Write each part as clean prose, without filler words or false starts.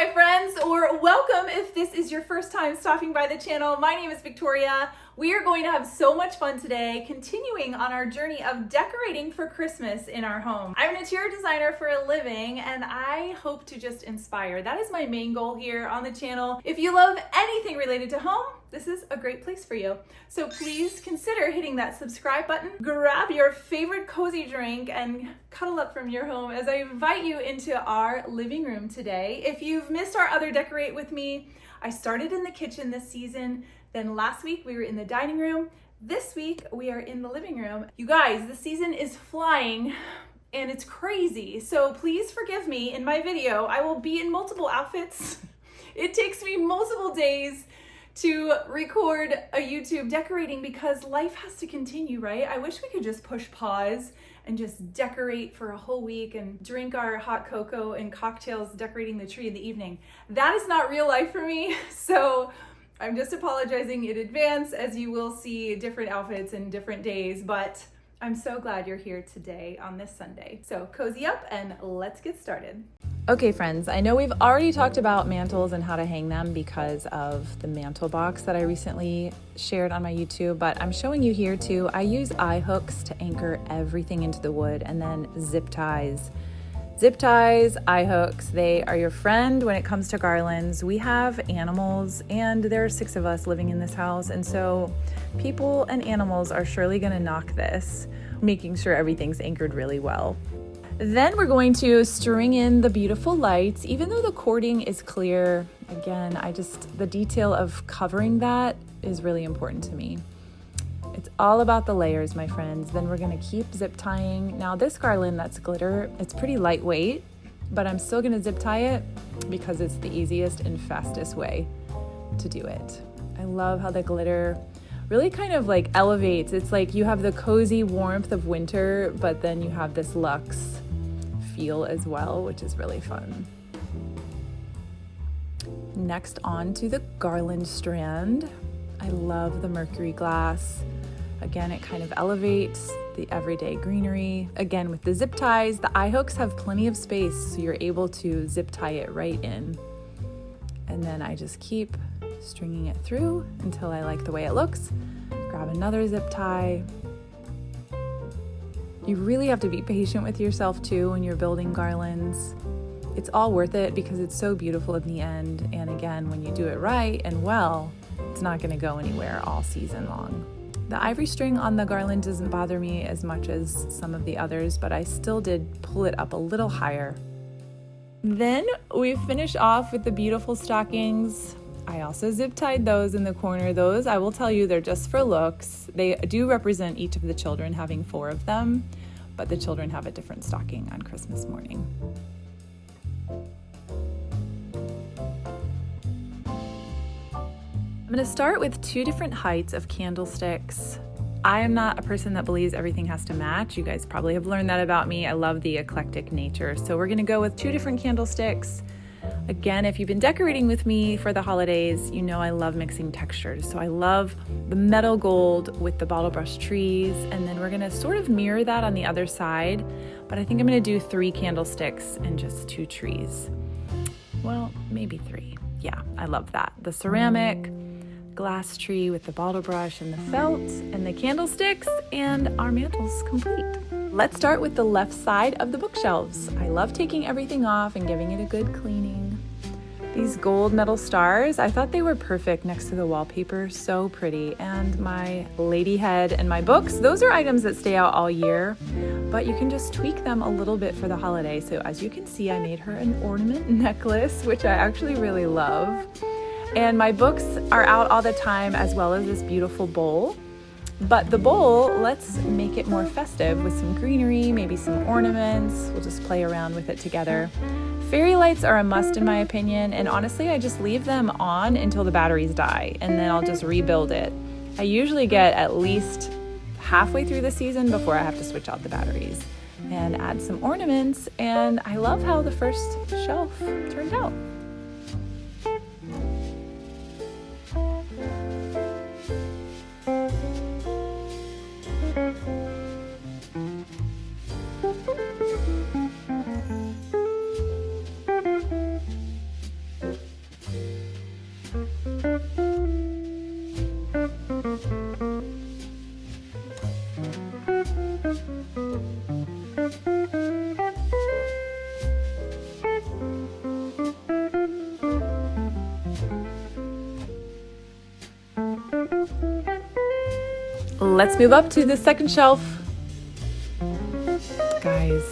my friends, or welcome if this is your first time stopping by the channel. My name is Victoria. We are going to have so much fun today, continuing on our journey of decorating for Christmas in our home. I'm an interior designer for a living, and I hope to just inspire. That is my main goal here on the channel. If you love anything related to home, this is a great place for you. So please consider hitting that subscribe button, grab your favorite cozy drink, and cuddle up from your home as I invite you into our living room today. If you've missed our other Decorate With Me, I started in the kitchen this season. Then last week we were in the dining room. This week we are in the living room. You guys, the season is flying and it's crazy. So please forgive me. In my video, I will be in multiple outfits. It takes me multiple days to record a YouTube decorating because life has to continue, right? I wish we could just push pause and just decorate for a whole week and drink our hot cocoa and cocktails decorating the tree in the evening. That is not real life for me. So I'm just apologizing in advance, as you will see different outfits and different days, but I'm so glad you're here today on this Sunday. So cozy up and let's get started. Okay friends, I know we've already talked about mantles and how to hang them because of the mantle box that I recently shared on my YouTube, but I'm showing you here too. I use eye hooks to anchor everything into the wood, and then zip ties. Zip ties, eye hooks, they are your friend when it comes to garlands. We have animals and there are 6 of us living in this house, and so people and animals are surely gonna knock this, making sure everything's anchored really well. Then we're going to string in the beautiful lights. Even though the cording is clear, again, the detail of covering that is really important to me. It's all about the layers, my friends. Then we're gonna keep zip tying. Now this garland that's glitter, it's pretty lightweight, but I'm still gonna zip tie it because it's the easiest and fastest way to do it. I love how the glitter really kind of like elevates. It's like you have the cozy warmth of winter, but then you have this luxe feel as well, which is really fun. Next, on to the garland strand. I love the mercury glass. Again, it kind of elevates the everyday greenery. Again, with the zip ties, the eye hooks have plenty of space, so you're able to zip tie it right in. And then I just keep stringing it through until I like the way it looks. Grab another zip tie. You really have to be patient with yourself too when you're building garlands. It's all worth it because it's so beautiful in the end. And again, when you do it right and well, it's not going to go anywhere all season long. The ivory string on the garland doesn't bother me as much as some of the others, but I still did pull it up a little higher. Then we finish off with the beautiful stockings. I also zip tied those in the corner. Those, I will tell you, they're just for looks. They do represent each of the children, having 4 of them, but the children have a different stocking on Christmas morning. I'm going to start with 2 different heights of candlesticks. I am not a person that believes everything has to match. You guys probably have learned that about me. I love the eclectic nature. So we're going to go with 2 different candlesticks. Again, if you've been decorating with me for the holidays, you know I love mixing textures. So I love the metal gold with the bottle brush trees, and then we're gonna sort of mirror that on the other side, but I think I'm gonna do 3 candlesticks and just 2 trees. Well, maybe 3. Yeah, I love that. The ceramic glass tree with the bottle brush and the felt and the candlesticks, and our mantle's complete. Let's start with the left side of the bookshelves. I love taking everything off and giving it a good cleaning. These gold metal stars, I thought they were perfect next to the wallpaper, so pretty. And my lady head and my books, those are items that stay out all year, but you can just tweak them a little bit for the holiday. So as you can see, I made her an ornament necklace, which I actually really love. And my books are out all the time, as well as this beautiful bowl. But the bowl, let's make it more festive with some greenery, maybe some ornaments. We'll just play around with it together. Fairy lights are a must in my opinion, and honestly, I just leave them on until the batteries die, and then I'll just rebuild it. I usually get at least halfway through the season before I have to switch out the batteries and add some ornaments, and I love how the first shelf turned out. Let's move up to the second shelf. Guys,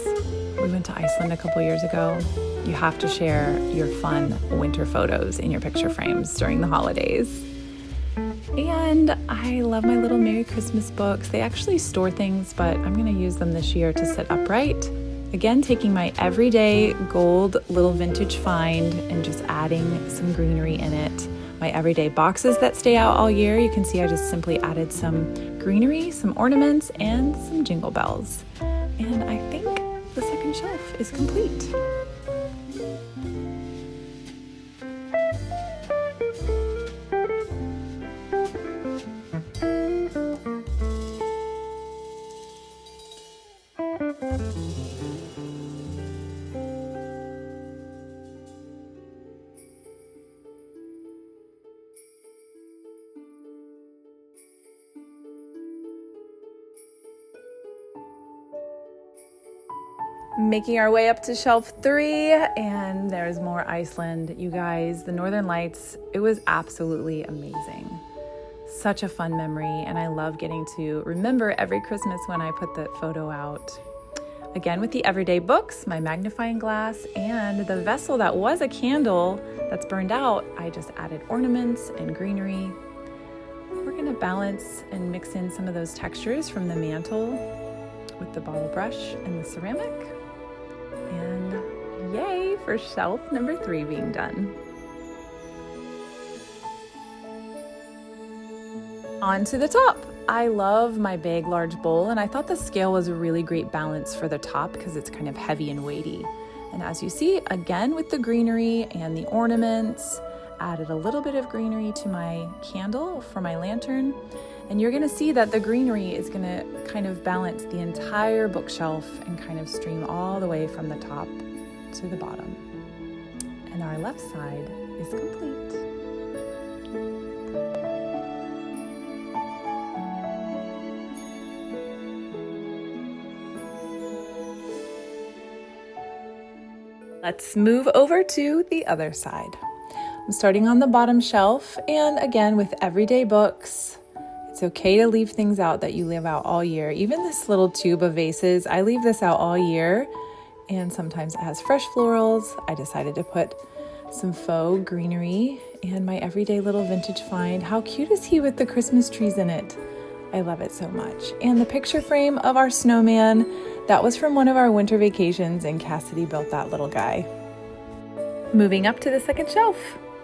we went to Iceland a couple years ago. You have to share your fun winter photos in your picture frames during the holidays. And I love my little Merry Christmas books. They actually store things, but I'm going to use them this year to sit upright. Again, taking my everyday gold little vintage find and just adding some greenery in it. My everyday boxes that stay out all year, you can see I just simply added some greenery, some ornaments, and some jingle bells. And I think the second shelf is complete. Making our way up to shelf 3, and there's more Iceland. You guys, the Northern Lights, it was absolutely amazing. Such a fun memory, and I love getting to remember every Christmas when I put that photo out. Again, with the everyday books, my magnifying glass, and the vessel that was a candle that's burned out, I just added ornaments and greenery. We're gonna balance and mix in some of those textures from the mantle with the bottle brush and the ceramic. And yay for shelf number 3 being done. On to the top. I love my big, large bowl, and I thought the scale was a really great balance for the top because it's kind of heavy and weighty. And as you see, again with the greenery and the ornaments, added a little bit of greenery to my candle for my lantern. And you're gonna see that the greenery is gonna kind of balance the entire bookshelf and kind of stream all the way from the top to the bottom. And our left side is complete. Let's move over to the other side. I'm starting on the bottom shelf, and again with everyday books. It's okay to leave things out that you leave out all year. Even this little tube of vases, I leave this out all year, and sometimes it has fresh florals. I decided to put some faux greenery and my everyday little vintage find. How cute is he with the Christmas trees in it? I love it so much. And the picture frame of our snowman, that was from one of our winter vacations, and Cassidy built that little guy. Moving up to the second shelf.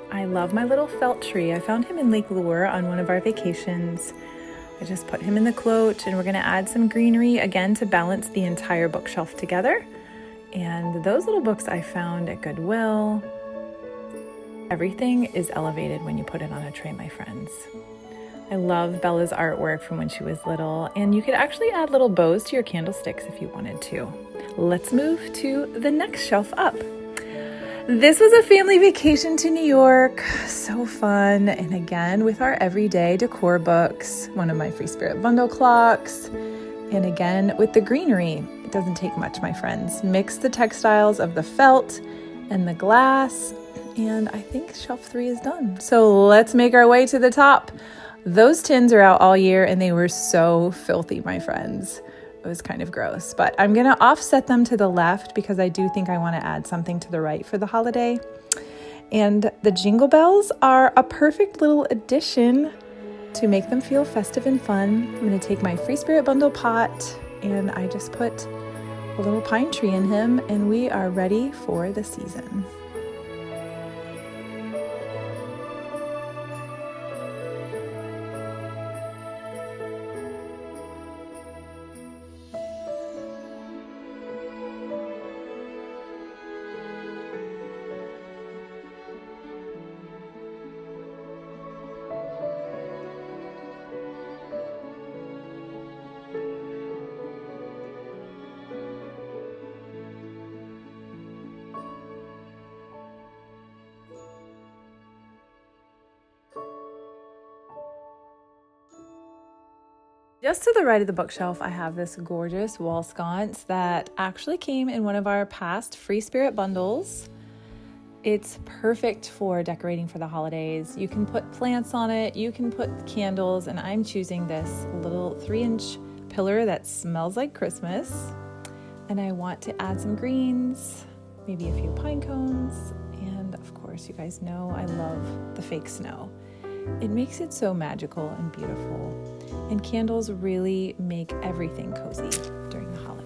I love my little felt tree. I found him in Lake Lure on one of our vacations. I just put him in the quote, and we're gonna add some greenery again to balance the entire bookshelf together. And those little books I found at Goodwill. Everything is elevated when you put it on a tray, my friends. I love Bella's artwork from when she was little, and you could actually add little bows to your candlesticks if you wanted to. Let's move to the next shelf up. This was a family vacation to New York, so fun. And again, with our everyday decor books, one of my Free Spirit bundle clocks, and again, with the greenery. It doesn't take much, my friends. Mix the textiles of the felt and the glass, and I think shelf 3 is done. So let's make our way to the top. Those tins are out all year, and they were so filthy, my friends. It was kind of gross, but I'm gonna offset them to the left because I do think I wanna add something to the right for the holiday. And the jingle bells are a perfect little addition to make them feel festive and fun. I'm gonna take my Free Spirit bundle pot, and I just put a little pine tree in him, and we are ready for the season. Just to the right of the bookshelf, I have this gorgeous wall sconce that actually came in one of our past Free Spirit bundles. It's perfect for decorating for the holidays. You can put plants on it, you can put candles, and I'm choosing this little 3-inch pillar that smells like Christmas. And I want to add some greens, maybe a few pine cones, and of course, you guys know I love the fake snow. It makes it so magical and beautiful, and candles really make everything cozy during the holidays.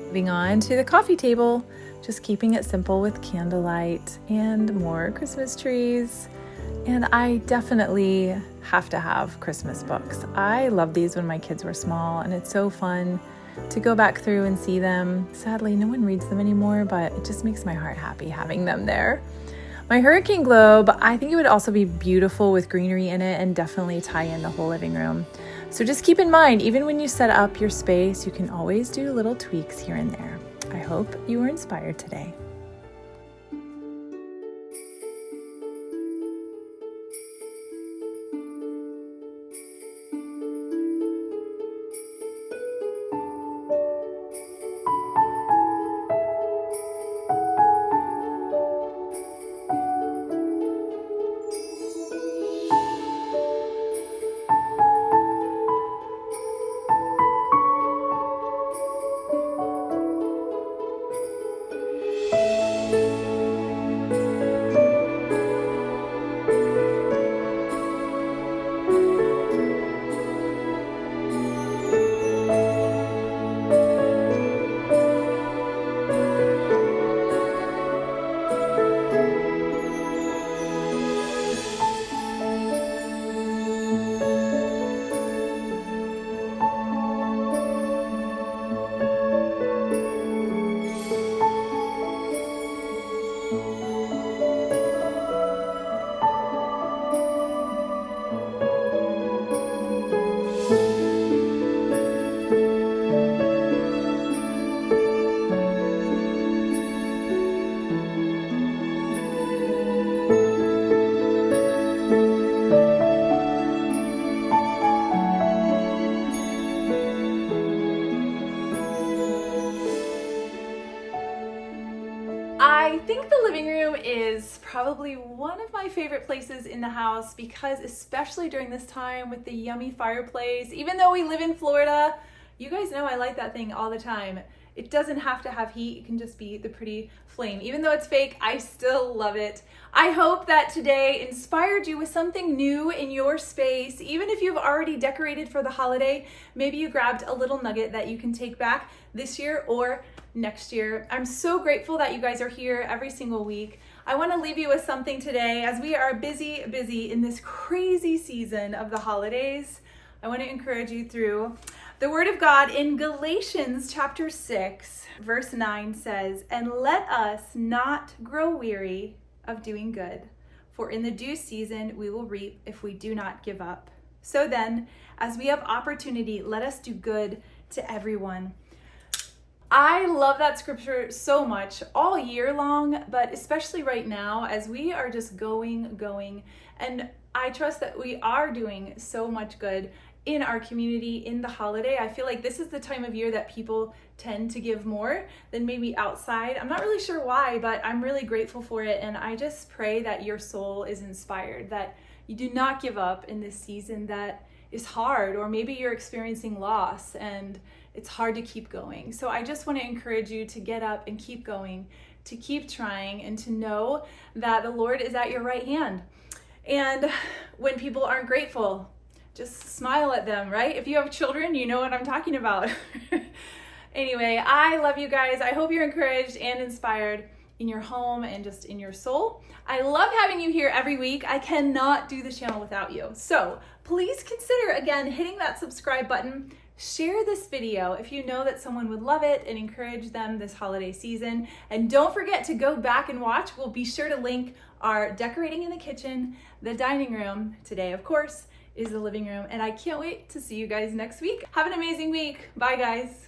Moving on to the coffee table, just keeping it simple with candlelight and more Christmas trees. And I definitely have to have Christmas books. I loved these when my kids were small, and it's so fun to go back through and see them. Sadly, no one reads them anymore, but it just makes my heart happy having them there. My hurricane globe, I think it would also be beautiful with greenery in it and definitely tie in the whole living room. So just keep in mind, even when you set up your space, you can always do little tweaks here and there. I hope you were inspired today. I think the living room is probably one of my favorite places in the house because especially during this time with the yummy fireplace, even though we live in Florida, you guys know I light that thing all the time. It doesn't have to have heat, it can just be the pretty flame. Even though it's fake, I still love it. I hope that today inspired you with something new in your space. Even if you've already decorated for the holiday, maybe you grabbed a little nugget that you can take back this year or next year. I'm so grateful that you guys are here every single week. I want to leave you with something today as we are busy in this crazy season of the holidays. I want to encourage you through the Word of God in Galatians chapter 6, verse 9 says, "And let us not grow weary of doing good, for in the due season we will reap if we do not give up. So then, as we have opportunity, let us do good to everyone." I love that scripture so much all year long, but especially right now as we are just going. And I trust that we are doing so much good in our community in the holiday. I feel like this is the time of year that people tend to give more than maybe outside. I'm not really sure why, but I'm really grateful for it. And I just pray that your soul is inspired, that you do not give up in this season that is hard, or maybe you're experiencing loss and it's hard to keep going. So I just want to encourage you to get up and keep going, to keep trying, and to know that the Lord is at your right hand. And when people aren't grateful, just smile at them, right? If you have children, you know what I'm talking about. Anyway, I love you guys. I hope you're encouraged and inspired in your home and just in your soul. I love having you here every week. I cannot do this channel without you. So please consider, again, hitting that subscribe button. Share this video if you know that someone would love it and encourage them this holiday season. And don't forget to go back and watch. We'll be sure to link our decorating in the kitchen, the dining room. Today, of course, is the living room. And I can't wait to see you guys next week. Have an amazing week. Bye, guys.